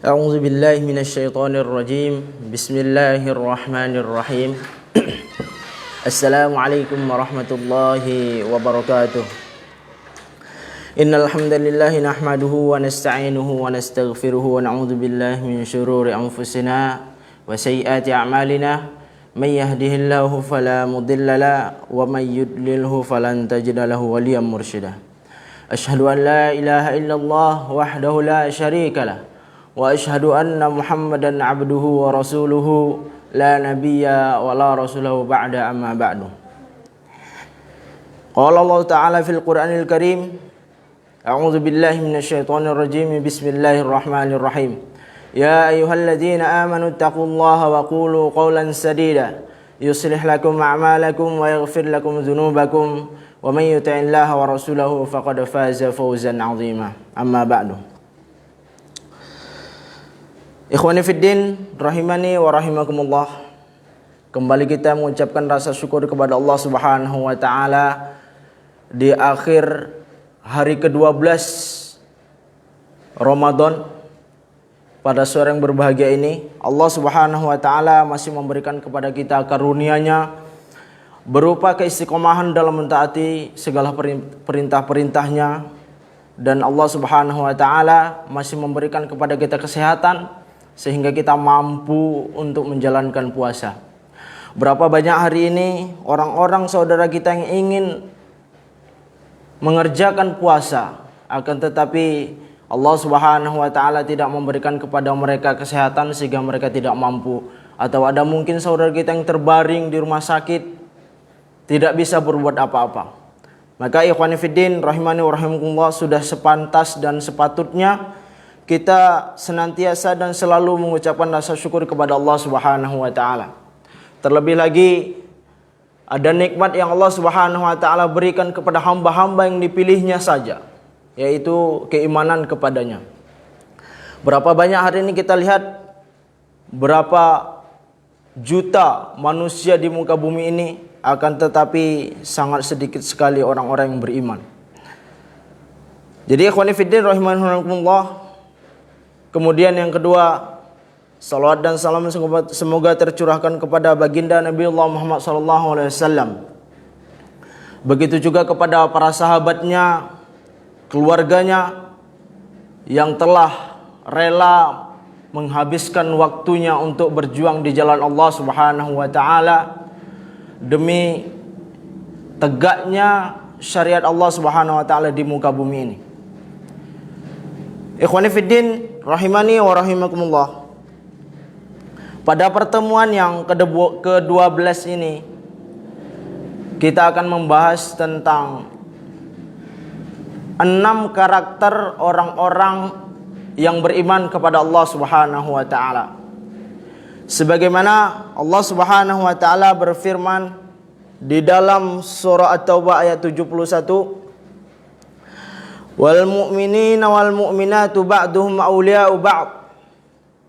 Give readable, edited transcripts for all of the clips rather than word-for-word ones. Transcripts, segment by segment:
A'udzu billahi minasyaitonir rajim. Bismillahirrahmanirrahim. Assalamualaikum warahmatullahi wabarakatuh. Innal hamdalillah nahmaduhu wa nasta'inuhu wa nastaghfiruhu wa na'udzu billahi min shururi anfusina wa sayyiati a'malina. May yahdihillahu fala mudilla lahu wa may yudlilhu falan tajida lahu waliyyan mursyida. Asyhadu an la ilaha illallah wahdahu la syarika lah. Wa asyhadu anna Muhammadan abduhu wa rasuluhu la nabiyya wa la rasulahu ba'da amma ba'du. Qala Allah Ta'ala fil Qur'anil Karim, A'udzu billahi minasyaitonir rajim. Bismillahirrahmanirrahim. Ya ayyuhalladzina amanu taqullaha wa qulu qawlan sadida yuslih lakum a'malakum wa yaghfir lakum dzunubakum wa may yuti'illaha wa rasulahu faqad faza fawzan 'azima. Amma ba'du. Ikhwani fiddin, rahimani wa rahimakumullah. Kembali kita mengucapkan rasa syukur kepada Allah Subhanahu wa taala di akhir hari ke-12 Ramadan. Pada sore yang berbahagia ini, Allah Subhanahu wa taala masih memberikan kepada kita karunia-Nya berupa keistiqomahan dalam mentaati segala perintah-perintahnya, dan Allah Subhanahu wa taala masih memberikan kepada kita kesehatan sehingga kita mampu untuk menjalankan puasa. Berapa banyak hari ini orang-orang saudara kita yang ingin mengerjakan puasa, akan tetapi Allah Subhanahu wa taala tidak memberikan kepada mereka kesehatan sehingga mereka tidak mampu. Atau ada mungkin saudara kita yang terbaring di rumah sakit, tidak bisa berbuat apa-apa. Maka ikhwani fiddin rahimani wa rahimakumullah, sudah sepantas dan sepatutnya kita senantiasa dan selalu mengucapkan rasa syukur kepada Allah Subhanahu wa taala. Terlebih lagi ada nikmat yang Allah Subhanahu wa taala berikan kepada hamba-hamba yang dipilihnya saja, yaitu keimanan kepadanya. Berapa banyak hari ini kita lihat berapa juta manusia di muka bumi ini, akan tetapi sangat sedikit sekali orang-orang yang beriman. Jadi ikhwani fiddin rahimakumullah, kemudian yang kedua, salawat dan salam semoga tercurahkan kepada baginda Nabi Allah Muhammad SAW. Begitu juga kepada para sahabatnya, keluarganya yang telah rela menghabiskan waktunya untuk berjuang di jalan Allah Subhanahu wa taala demi tegaknya syariat Allah Subhanahu wa taala di muka bumi ini. Ikhwani fiddin rahimani wa rahimakumullah. Pada pertemuan yang ke-12 ini kita akan membahas tentang 6 karakter orang-orang yang beriman kepada Allah Subhanahu wa taala. Sebagaimana Allah Subhanahu wa taala berfirman di dalam surah At-Taubah ayat 71, wal mu'minina wal mu'minatu ba'duhum awliya'u ba'd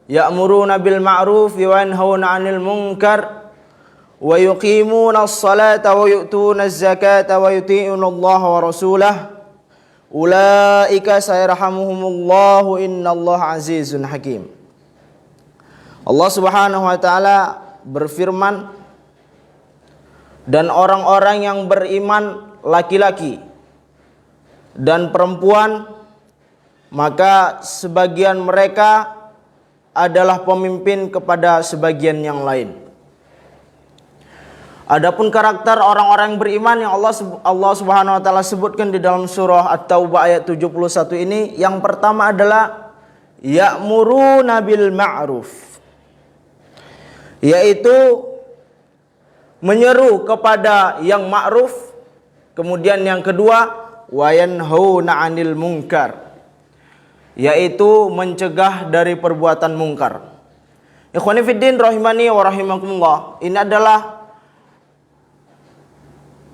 ya'muruna bil ma'ruf wa yanhauna 'anil munkar wa yuqimuna as-salata wa yu'tuna az-zakata wa yuti'una Allah wa rasulahu ulaika sayarhamuhumullahu innallaha azizun hakim. Allah Subhanahu wa taala berfirman, dan orang-orang yang beriman laki-laki dan perempuan, maka sebagian mereka adalah pemimpin kepada sebagian yang lain. Adapun karakter orang-orang yang beriman yang Allah Subhanahu wa taala sebutkan di dalam surah At-Taubah ayat 71 ini, yang pertama adalah ya'muruna bil ma'ruf, yaitu menyeru kepada yang ma'ruf. Kemudian yang kedua, wa yanhauna 'anil munkar, yaitu mencegah dari perbuatan mungkar. Ikhwani fiddin rahimani wa rahimakumullah, ini adalah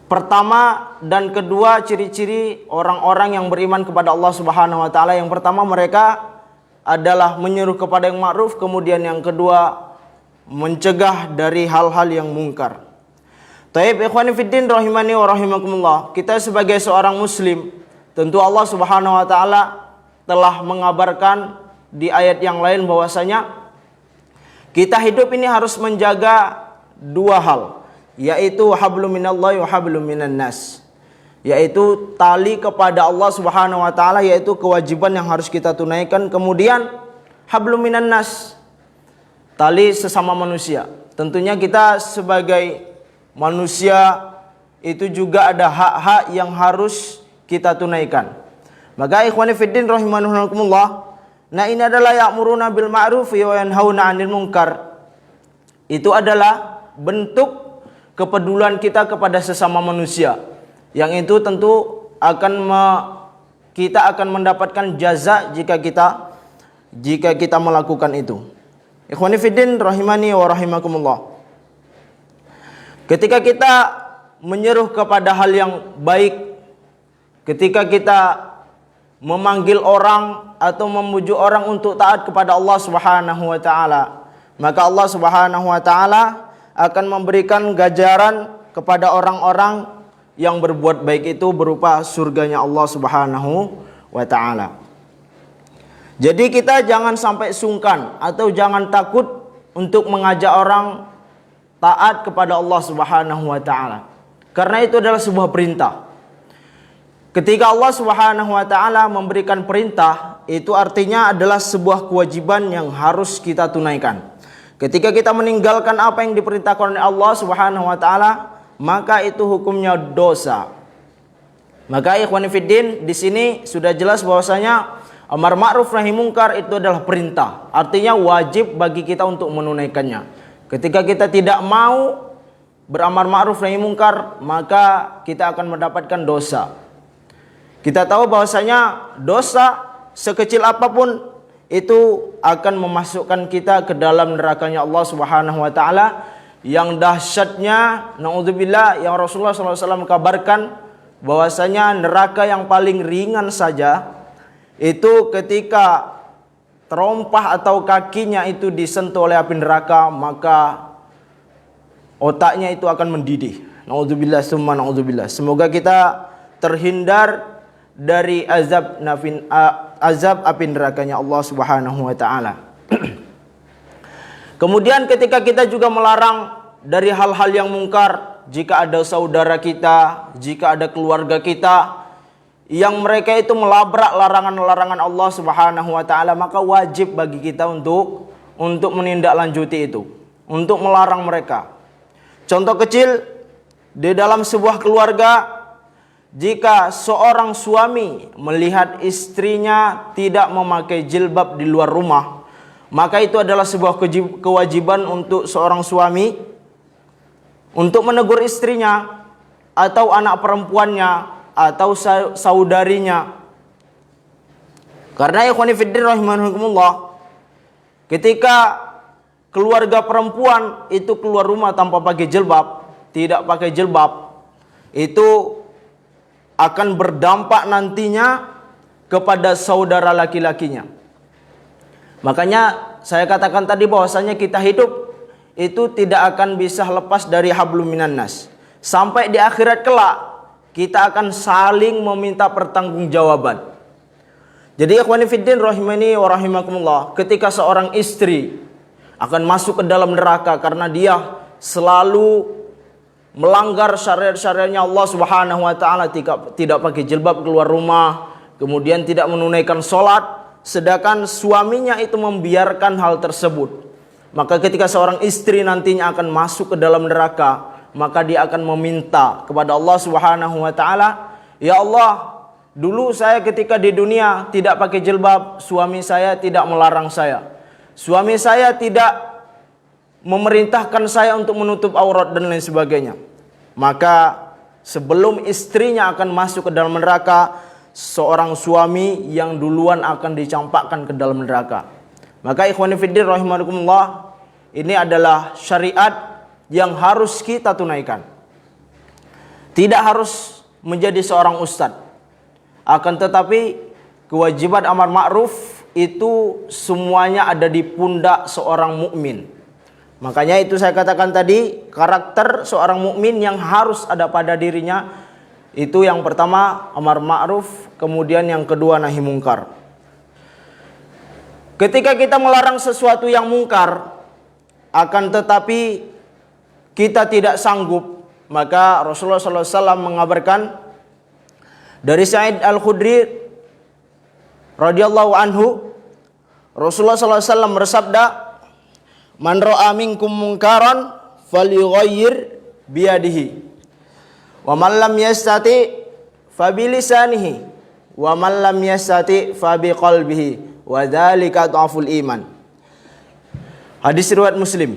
pertama dan kedua ciri-ciri orang-orang yang beriman kepada Allah Subhanahu wa taala. Yang pertama, mereka adalah menyeru kepada yang ma'ruf, kemudian yang kedua mencegah dari hal-hal yang mungkar. Taib ikhwani fiddin rahimani wa rahimakumullah, kita sebagai seorang muslim, tentu Allah Subhanahu wa taala telah mengabarkan di ayat yang lain bahwasanya kita hidup ini harus menjaga dua hal, yaitu hablum minallahi wa hablum minan nas, yaitu tali kepada Allah Subhanahu wa taala, yaitu kewajiban yang harus kita tunaikan. Kemudian hablum minan nas, tali sesama manusia. Tentunya kita sebagai manusia itu juga ada hak-hak yang harus kita tunaikan. Maka ikhwani fiddin rahimakumullah, nah ini adalah ya'muruna bil ma'ruf wa yanhauna 'anil munkar. Itu adalah bentuk kepedulian kita kepada sesama manusia, yang itu tentu kita akan mendapatkan jaza jika kita melakukan itu. Ikhwani fiddin rahimani wa rahimakumullah, ketika kita menyeru kepada hal yang baik, ketika kita memanggil orang atau memujuk orang untuk taat kepada Allah Subhanahu wa taala, maka Allah Subhanahu wa taala akan memberikan ganjaran kepada orang-orang yang berbuat baik itu berupa surganya Allah Subhanahu wa taala. Jadi kita jangan sampai sungkan atau jangan takut untuk mengajak orang taat kepada Allah Subhanahu wa taala, karena itu adalah sebuah perintah. Ketika Allah Subhanahu wa taala memberikan perintah, itu artinya adalah sebuah kewajiban yang harus kita tunaikan. Ketika kita meninggalkan apa yang diperintahkan oleh Allah Subhanahu wa taala, maka itu hukumnya dosa. Maka ikhwani fiddin, di sini sudah jelas bahwasanya amar ma'ruf nahi munkar itu adalah perintah. Artinya wajib bagi kita untuk menunaikannya. Ketika kita tidak mau beramar ma'ruf nahi munkar, maka kita akan mendapatkan dosa. Kita tahu bahwasanya dosa sekecil apapun itu akan memasukkan kita ke dalam nerakanya Allah Subhanahu wa taala, yang dahsyatnya naudzubillah, yang Rasulullah SAW kabarkan bahwasanya neraka yang paling ringan saja itu ketika terompah atau kakinya itu disentuh oleh api neraka, maka otaknya itu akan mendidih. Naudzubillah summa naudzubillah. Semoga kita terhindar dari azab api nerakanya Allah Subhanahu wa taala. Kemudian ketika kita juga melarang dari hal-hal yang mungkar, jika ada saudara kita, jika ada keluarga kita yang mereka itu melabrak larangan-larangan Allah Subhanahu wa taala, maka wajib bagi kita untuk menindaklanjuti itu, untuk melarang mereka. Contoh kecil, di dalam sebuah keluarga, jika seorang suami melihat istrinya tidak memakai jilbab di luar rumah, maka itu adalah sebuah kewajiban untuk seorang suami untuk menegur istrinya atau anak perempuannya atau saudarinya. Karena ikhwani fiddin rahimakumullah, ketika keluarga perempuan itu keluar rumah tanpa pakai jilbab, tidak pakai jilbab, itu akan berdampak nantinya kepada saudara laki-lakinya. Makanya saya katakan tadi bahwasanya kita hidup itu tidak akan bisa lepas dari hablum minan nas. Sampai di akhirat kelak kita akan saling meminta pertanggungjawaban. Jadi ikhwani fiddin rahimani wa rahimakumullah, ketika seorang istri akan masuk ke dalam neraka karena dia selalu melanggar syariat-syariatnya Allah Subhanahu wa taala, tidak pakai jilbab keluar rumah, kemudian tidak menunaikan sholat, sedangkan suaminya itu membiarkan hal tersebut. Maka ketika seorang istri nantinya akan masuk ke dalam neraka, maka dia akan meminta kepada Allah Subhanahu wa taala, "Ya Allah, dulu saya ketika di dunia tidak pakai jilbab, suami saya tidak melarang saya. Suami saya tidak memerintahkan saya untuk menutup aurat dan lain sebagainya." Maka sebelum istrinya akan masuk ke dalam neraka, seorang suami yang duluan akan dicampakkan ke dalam neraka. Maka ikhwani fiddin rahimakumullah, ini adalah syariat yang harus kita tunaikan. Tidak harus menjadi seorang ustadz, akan tetapi kewajiban amar ma'ruf itu semuanya ada di pundak seorang mukmin. Makanya itu saya katakan tadi, karakter seorang mukmin yang harus ada pada dirinya itu yang pertama amar ma'ruf, kemudian yang kedua nahi mungkar. Ketika kita melarang sesuatu yang mungkar, akan tetapi kita tidak sanggup, maka Rasulullah SAW mengabarkan dari Sa'id Al-Khudri radhiyallahu anhu, Rasulullah SAW bersabda, "Man ra'a minkum munkaran falyughayyir biyadihi, wa man lam yastati fa bilisanihi, wa man lam yastati fa biqalbihi, wa dzalika dhaful iman." Hadis riwayat Muslim.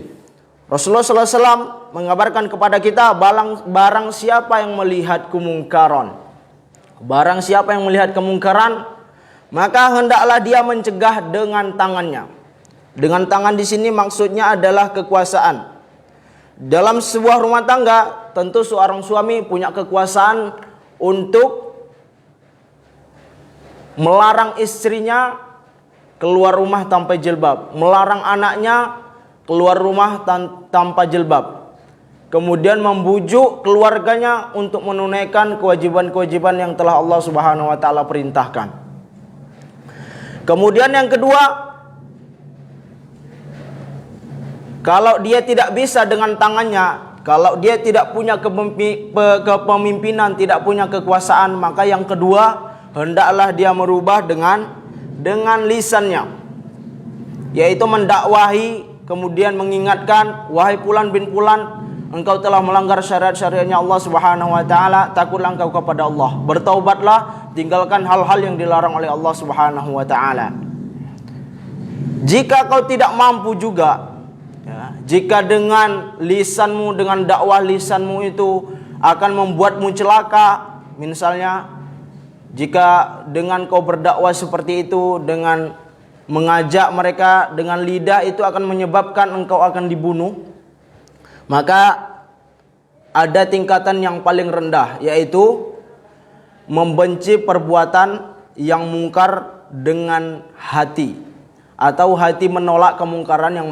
Rasulullah SAW mengabarkan kepada kita, barang siapa yang melihat kemungkaran, barang siapa yang melihat kemungkaran, maka hendaklah dia mencegah dengan tangannya. Dengan tangan di sini maksudnya adalah kekuasaan. Dalam sebuah rumah tangga, tentu seorang suami punya kekuasaan untuk melarang istrinya keluar rumah tanpa jilbab, melarang anaknya keluar rumah tanpa jilbab. Kemudian membujuk keluarganya untuk menunaikan kewajiban-kewajiban yang telah Allah Subhanahu wa taala perintahkan. Kemudian yang kedua, kalau dia tidak bisa dengan tangannya, kalau dia tidak punya kepemimpinan, tidak punya kekuasaan, maka yang kedua, hendaklah dia merubah dengan lisannya, yaitu mendakwahi, kemudian mengingatkan, "Wahai fulan bin fulan, engkau telah melanggar syariat-syariatnya Allah Subhanahu wa taala, takutlah engkau kepada Allah, bertaubatlah, tinggalkan hal-hal yang dilarang oleh Allah Subhanahu wa taala." Jika kau tidak mampu juga, ya, jika dengan lisanmu, dengan dakwah lisanmu itu akan membuatmu celaka, misalnya jika dengan kau berdakwah seperti itu, dengan mengajak mereka dengan lidah itu akan menyebabkan engkau akan dibunuh, maka ada tingkatan yang paling rendah, yaitu membenci perbuatan yang mungkar dengan hati, atau hati menolak kemungkaran yang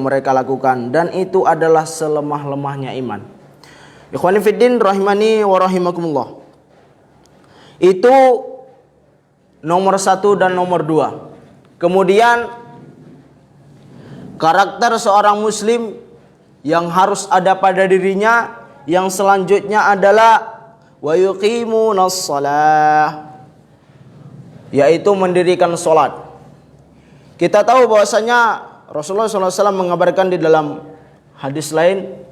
mereka lakukan, dan itu adalah selemah-lemahnya iman. Ikhwani fiddin rahimani wa rahimakumullah. Itu nomor 1 dan nomor 2. Kemudian karakter seorang muslim yang harus ada pada dirinya yang selanjutnya adalah wa yuqimunas shalah, yaitu mendirikan salat. Kita tahu bahwasanya Rasulullah SAW mengabarkan di dalam hadis lain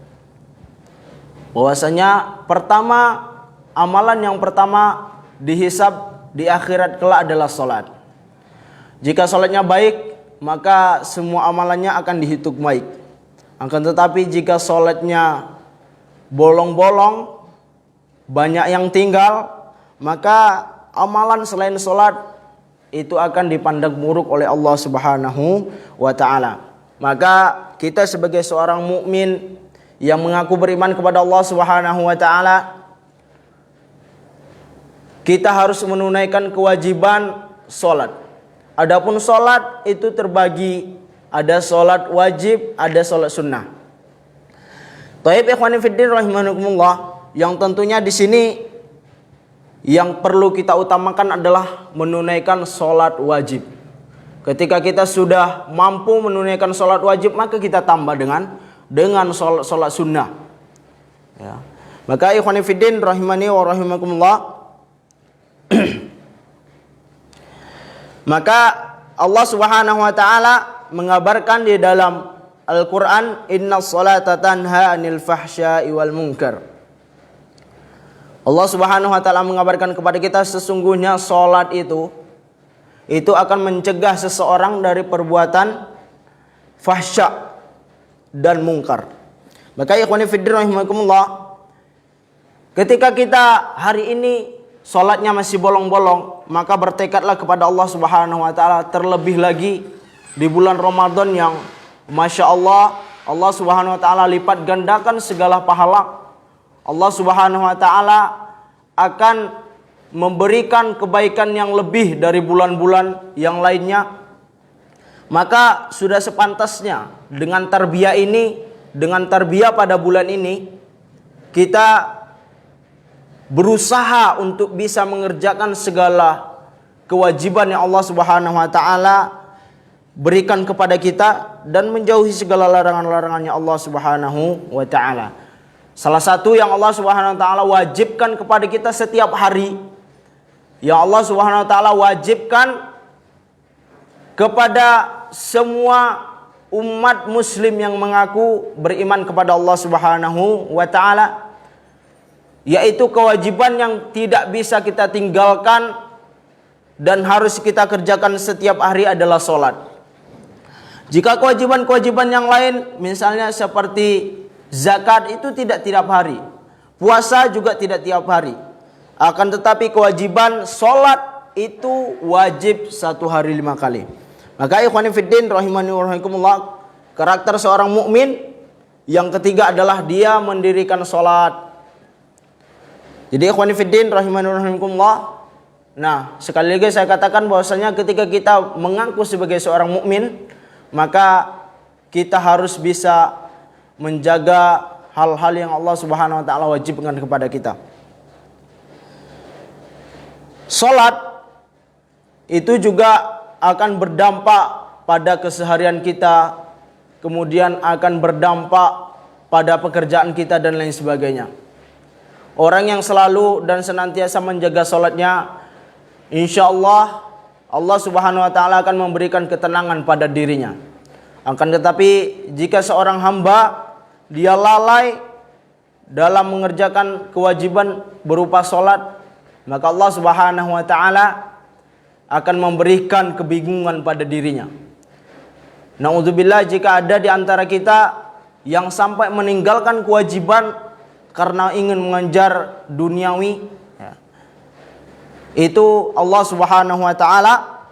bahwasanya amalan yang pertama dihisab di akhirat kelak adalah salat. Jika salatnya baik, maka semua amalannya akan dihitung baik. Akan tetapi jika salatnya bolong-bolong, banyak yang tinggal, maka amalan selain salat itu akan dipandang buruk oleh Allah Subhanahu wa taala. Maka kita sebagai seorang mukmin yang mengaku beriman kepada Allah Subhanahu wa taala, kita harus menunaikan kewajiban salat. Adapun salat itu terbagi, ada salat wajib, ada salat sunnah. Taib ikhwani fiddin rahimakumullah, yang tentunya di sini yang perlu kita utamakan adalah menunaikan salat wajib. Ketika kita sudah mampu menunaikan salat wajib, maka kita tambah dengan salat sunnah. Ya. Maka ikhwani fiddin rahimani wa rahimakumullah, maka Allah Subhanahu wa taala mengabarkan di dalam Al-Qur'an, "Innas salata tanha 'anil fahsya'i wal munkar." Allah Subhanahu wa taala mengabarkan kepada kita sesungguhnya salat itu akan mencegah seseorang dari perbuatan fahsya dan mungkar. Maka ikhwani fiddin rahimakumullah, ketika kita hari ini salatnya masih bolong-bolong, maka bertekadlah kepada Allah Subhanahu wa taala, terlebih lagi di bulan Ramadan yang Masya Allah, Allah Subhanahu wa taala lipat gandakan segala pahala. Allah Subhanahu wa taala akan memberikan kebaikan yang lebih dari bulan-bulan yang lainnya. Maka sudah sepantasnya dengan tarbiyah ini, dengan tarbiyah pada bulan ini, kita berusaha untuk bisa mengerjakan segala kewajiban yang Allah Subhanahu wa taala berikan kepada kita dan menjauhi segala larangan-larangannya Allah Subhanahu wa taala. Salah satu yang Allah Subhanahu wa taala wajibkan kepada kita setiap hari, yang Allah Subhanahu wa taala wajibkan kepada semua umat muslim yang mengaku beriman kepada Allah Subhanahu wa taala, yaitu kewajiban yang tidak bisa kita tinggalkan dan harus kita kerjakan setiap hari adalah sholat. Jika kewajiban-kewajiban yang lain, misalnya seperti zakat, itu tidak tiap hari, puasa juga tidak tiap hari. Akan tetapi kewajiban sholat itu wajib 1 hari 5 kali. Maka ikhwani fiddin rahimani wa rahimakumullah, karakter seorang mukmin yang ketiga adalah dia mendirikan sholat. Jadi ikhwani fiddin rahimani wa rahimakumullah, nah sekali lagi saya katakan bahwasanya ketika kita mengaku sebagai seorang mukmin, maka kita harus bisa menjaga hal-hal yang Allah Subhanahu wa taala wajibkan kepada kita. Salat itu juga akan berdampak pada keseharian kita, kemudian akan berdampak pada pekerjaan kita dan lain sebagainya. Orang yang selalu dan senantiasa menjaga salatnya, insyaallah Allah Subhanahu wa taala akan memberikan ketenangan pada dirinya. Akan tetapi jika seorang hamba dia lalai dalam mengerjakan kewajiban berupa salat, maka Allah Subhanahu wa taala akan memberikan kebingungan pada dirinya. Nauzubillah, jika ada di antara kita yang sampai meninggalkan kewajiban karena ingin mengejar duniawi, ya, itu Allah Subhanahu wa taala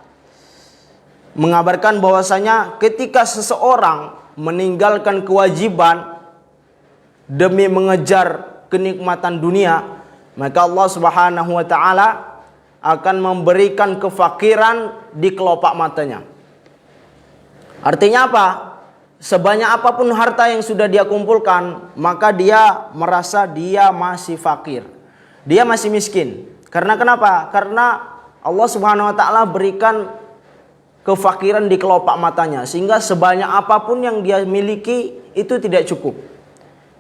mengabarkan bahwasanya ketika seseorang meninggalkan kewajiban demi mengejar kenikmatan dunia, maka Allah Subhanahu wa taala akan memberikan kefakiran di kelopak matanya. Artinya apa? Sebanyak apapun harta yang sudah dia kumpulkan, maka dia merasa dia masih fakir. Dia masih miskin. Karena kenapa? Karena Allah Subhanahu wa taala berikan kefakiran di kelopak matanya, sehingga sebanyak apapun yang dia miliki itu tidak cukup.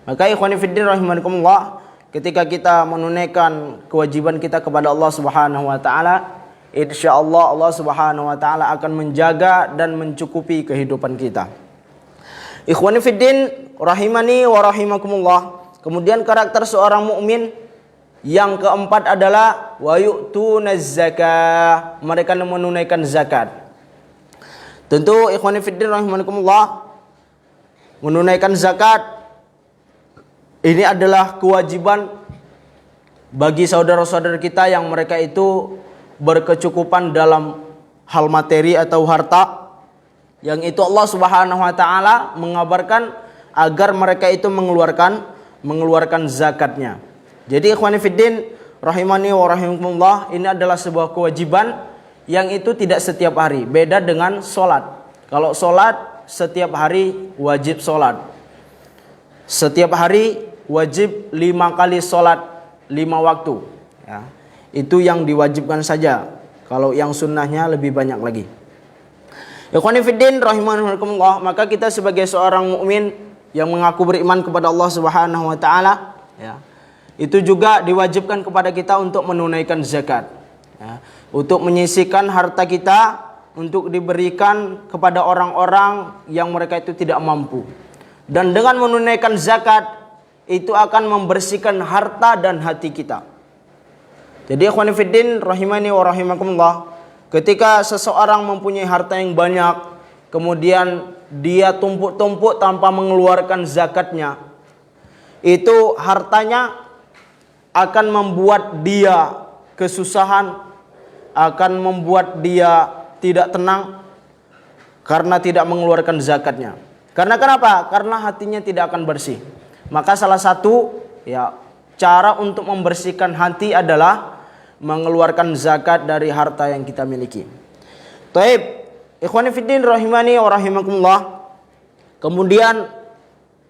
Maka ikhwani fiddin rahimakumullah, ketika kita menunaikan kewajiban kita kepada Allah Subhanahu wa taala, insyaallah Allah Subhanahu wa taala akan menjaga dan mencukupi kehidupan kita. Ikhwani fiddin rahimani wa rahimakumullah. Kemudian karakter seorang mukmin yang keempat adalah wa yu'tunaz zakah. Mereka menunaikan zakat. Tentu ikhwani fiddin rahimakumullah, menunaikan zakat ini adalah kewajiban bagi saudara-saudara kita yang mereka itu berkecukupan dalam hal materi atau harta, yang itu Allah Subhanahu wa taala mengabarkan agar mereka itu mengeluarkan zakatnya. Jadi ikhwani fiddin rahimani wa rahimakumullah, ini adalah sebuah kewajiban yang itu tidak setiap hari, beda dengan sholat. Kalau sholat setiap hari wajib sholat, setiap hari wajib 5 kali sholat 5 waktu, ya. Itu yang diwajibkan saja. Kalau yang sunnahnya lebih banyak lagi. Ikhwani fiddin rahimakumullah, maka kita sebagai seorang mukmin yang mengaku beriman kepada Allah Subhanahu wa taala, ya, itu juga diwajibkan kepada kita untuk menunaikan zakat, ya, untuk menyisihkan harta kita untuk diberikan kepada orang-orang yang mereka itu tidak mampu. Dan dengan menunaikan zakat itu akan membersihkan harta dan hati kita. Jadi ikhwani fiddin rahimani wa rahimakumullah, ketika seseorang mempunyai harta yang banyak, kemudian dia tumpuk-tumpuk tanpa mengeluarkan zakatnya, itu hartanya akan membuat dia kesusahan, akan membuat dia tidak tenang karena tidak mengeluarkan zakatnya. Karena kenapa? Karena hatinya tidak akan bersih. Maka salah satu, ya, cara untuk membersihkan hati adalah mengeluarkan zakat dari harta yang kita miliki. Taib, ikhwani fiddin rahimani wa rahimakumullah. Kemudian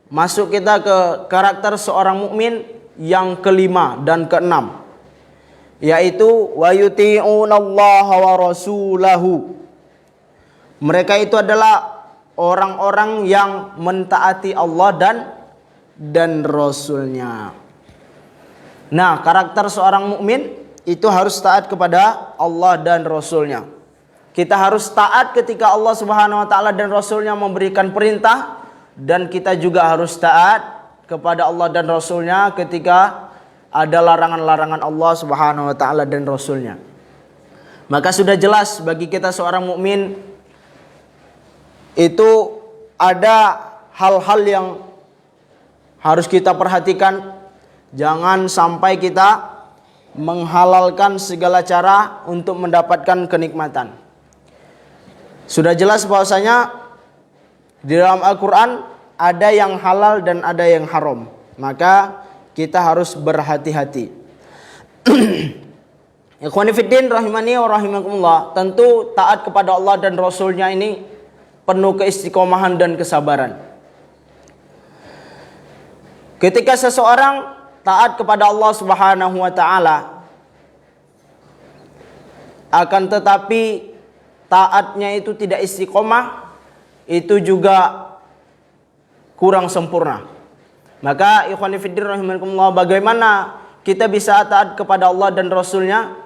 masuk kita ke karakter seorang mukmin yang kelima dan keenam, yaitu wa yuti'unallaha wa rasulahu. Mereka itu adalah orang-orang yang mentaati Allah dan Rasulnya. Nah, karakter seorang mukmin itu harus taat kepada Allah dan Rasulnya. Kita harus taat ketika Allah Subhanahu wa taala dan Rasulnya memberikan perintah, dan kita juga harus taat kepada Allah dan Rasulnya ketika ada larangan-larangan Allah Subhanahu wa taala dan Rasulnya. Maka sudah jelas bagi kita seorang mukmin itu ada hal-hal yang harus kita perhatikan. Jangan sampai kita menghalalkan segala cara untuk mendapatkan kenikmatan. Sudah jelas bahwasanya di dalam Al-Quran ada yang halal dan ada yang haram. Maka kita harus berhati-hati. Ikhwani fiddin rahimani wa rahimakumullah. Tentu taat kepada Allah dan Rasulnya ini penuh keistiqomahan dan kesabaran. Ketika seseorang taat kepada Allah Subhanahu wa taala, akan tetapi taatnya itu tidak istiqomah, itu juga kurang sempurna. Maka ikhwani fiddin rahimakumullah, bagaimana kita bisa taat kepada Allah dan Rasulnya?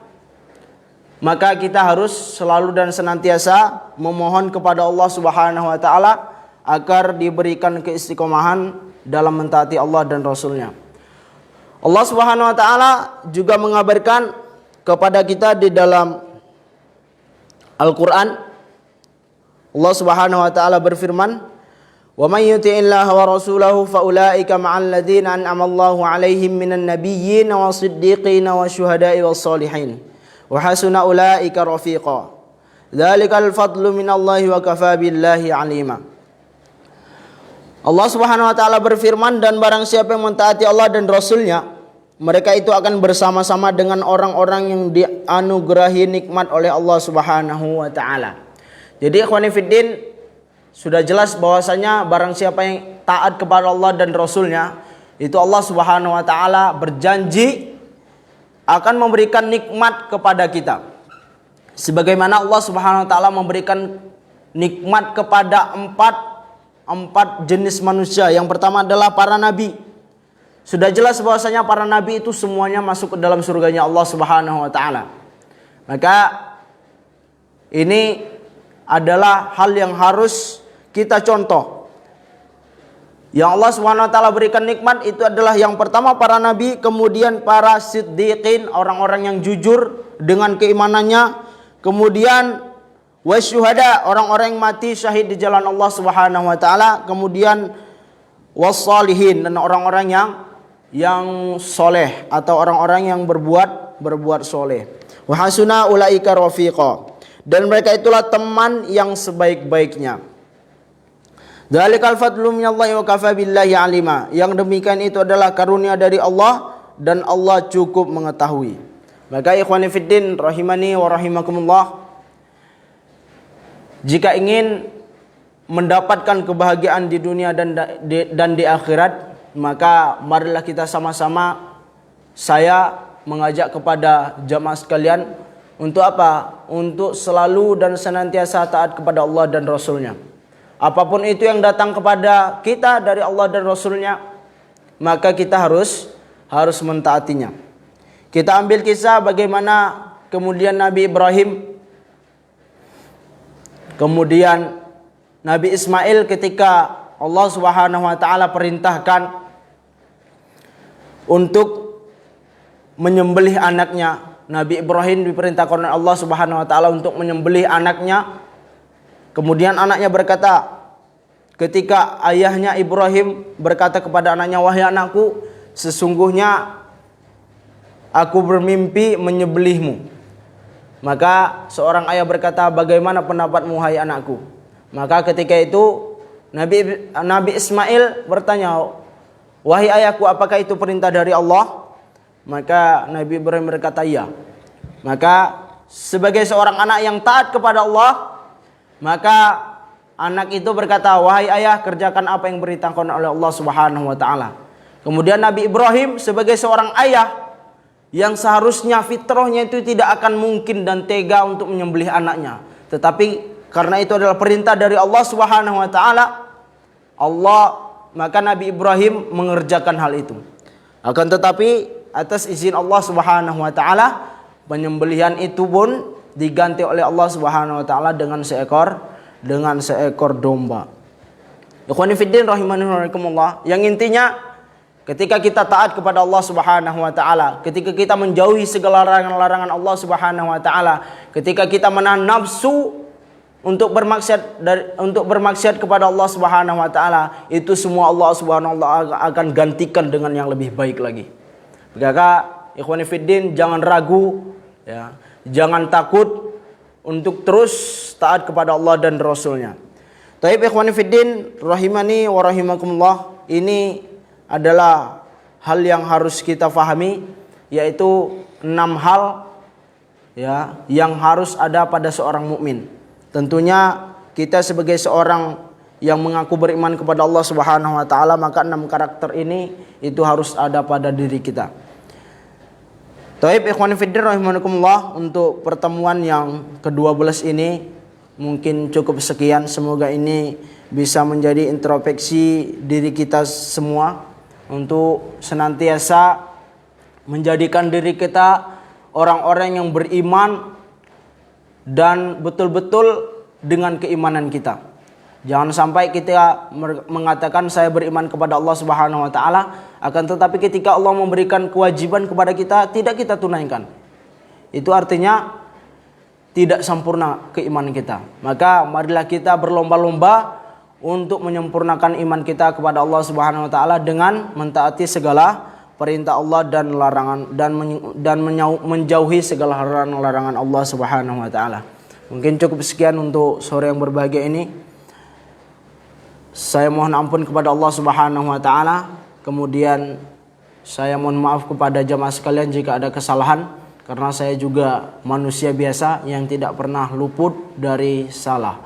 Maka kita harus selalu dan senantiasa memohon kepada Allah Subhanahu wa taala agar diberikan keistiqomahan dalam mentaati Allah dan Rasulnya. Allah Subhanahu wa taala juga mengabarkan kepada kita di dalam Al-Quran. Allah Subhanahu wa taala berfirman, "Wa may yuti'illaha wa rasulahu fa ulaika ma'al ladzina an'ama Allahu 'alaihim minan nabiyyin was-siddiqin wasyuhada'i was-shalihin wa hasuna ulaika rafiqa. Dzalikal fadlu minallahi wa kafaa billahi 'alima." Allah Subhanahu wa taala berfirman, dan barang siapa yang mentaati Allah dan Rasulnya, mereka itu akan bersama-sama dengan orang-orang yang dianugerahi nikmat oleh Allah Subhanahu wa taala. Jadi ikhwani fiddin, sudah jelas bahwasanya barang siapa yang taat kepada Allah dan Rasulnya, itu Allah Subhanahu wa taala berjanji akan memberikan nikmat kepada kita. Sebagaimana Allah Subhanahu wa taala memberikan nikmat kepada empat jenis manusia. Yang pertama adalah para nabi. Sudah jelas bahwasanya para nabi itu semuanya masuk ke dalam surganya Allah Subhanahu wa taala. Maka ini adalah hal yang harus kita contoh. Yang Allah Subhanahu wa taala berikan nikmat itu adalah yang pertama para nabi, kemudian para siddiqin, orang-orang yang jujur dengan keimanannya, kemudian wasyuhada, orang-orang yang mati syahid di jalan Allah Subhanahu wa taala, kemudian wassalihin, dan orang-orang yang soleh atau orang-orang yang berbuat soleh. Wa hasuna ulaika rafiqa, dan mereka itulah teman yang sebaik-baiknya. Dzalikal fadlu minallahi wa kafaa billahi 'alima. Yang demikian itu adalah karunia dari Allah dan Allah cukup mengetahui. Maka ikhwani fiddin rahimani wa rahimakumullah, jika ingin mendapatkan kebahagiaan di dunia dan di akhirat, maka marilah kita sama-sama, saya mengajak kepada jamaah sekalian untuk apa? Untuk selalu dan senantiasa taat kepada Allah dan Rasulnya. Apapun itu yang datang kepada kita dari Allah dan Rasulnya, maka kita harus mentaatinya. Kita ambil kisah bagaimana kemudian Nabi Ibrahim, kemudian Nabi Ismail, ketika Allah Subhanahu wa taala perintahkan untuk menyembelih anaknya. Nabi Ibrahim diperintahkan oleh Allah Subhanahu wa taala untuk menyembelih anaknya. Kemudian anaknya berkata, ketika ayahnya Ibrahim berkata kepada anaknya, "Wahai anakku, sesungguhnya aku bermimpi menyembelihmu." Maka seorang ayah berkata, "Bagaimana pendapatmu, hai anakku?" Maka ketika itu Nabi Ismail bertanya, "Wahai ayahku, apakah itu perintah dari Allah?" Maka Nabi Ibrahim berkata, "Iya." Maka sebagai seorang anak yang taat kepada Allah, maka anak itu berkata, "Wahai ayah, kerjakan apa yang diperintahkan oleh Allah Subhanahu wa taala." Kemudian Nabi Ibrahim sebagai seorang ayah yang seharusnya fitrahnya itu tidak akan mungkin dan tega untuk menyembelih anaknya, tetapi karena itu adalah perintah dari Allah Subhanahu wa taala, maka Nabi Ibrahim mengerjakan hal itu. Akan tetapi atas izin Allah Subhanahu wa taala, penyembelihan itu pun diganti oleh Allah Subhanahu wa taala dengan seekor domba. Ikhwani fiddin rahimani wa rahimakumullah, yang intinya ketika kita taat kepada Allah Subhanahu wa taala, ketika kita menjauhi segala larangan-larangan Allah Subhanahu wa taala, ketika kita menahan nafsu untuk bermaksiat kepada Allah Subhanahu wa taala, itu semua Allah Subhanahu wa taala akan gantikan dengan yang lebih baik lagi. Maka ikhwani fiddin, jangan ragu ya, jangan takut untuk terus taat kepada Allah dan Rasulnya. Taib ikhwani fiddin rahimani wa rahimakumullah, ini adalah hal yang harus kita fahami, yaitu 6 hal ya yang harus ada pada seorang mukmin. Tentunya kita sebagai seorang yang mengaku beriman kepada Allah Subhanahu wa taala, maka 6 karakter ini itu harus ada pada diri kita. Taib ikhwan fillah rahimakumullah, untuk pertemuan yang ke-12 ini mungkin cukup sekian. Semoga ini bisa menjadi introspeksi diri kita semua untuk senantiasa menjadikan diri kita orang-orang yang beriman dan betul-betul dengan keimanan kita. Jangan sampai kita mengatakan saya beriman kepada Allah Subhanahu wa taala, akan tetapi ketika Allah memberikan kewajiban kepada kita tidak kita tunaikan. Itu artinya tidak sempurna keimanan kita. Maka marilah kita berlomba-lomba untuk menyempurnakan iman kita kepada Allah Subhanahu wa taala dengan mentaati segala perintah Allah dan larangan, dan menjauhi segala larangan Allah Subhanahu wa taala. Mungkin cukup sekian untuk sore yang berbahagia ini. Saya mohon ampun kepada Allah Subhanahu wa taala. Kemudian saya mohon maaf kepada jamaah sekalian jika ada kesalahan, karena saya juga manusia biasa yang tidak pernah luput dari salah.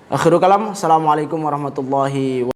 Akhirul kalam, assalamualaikum warahmatullahi wabarakatuh.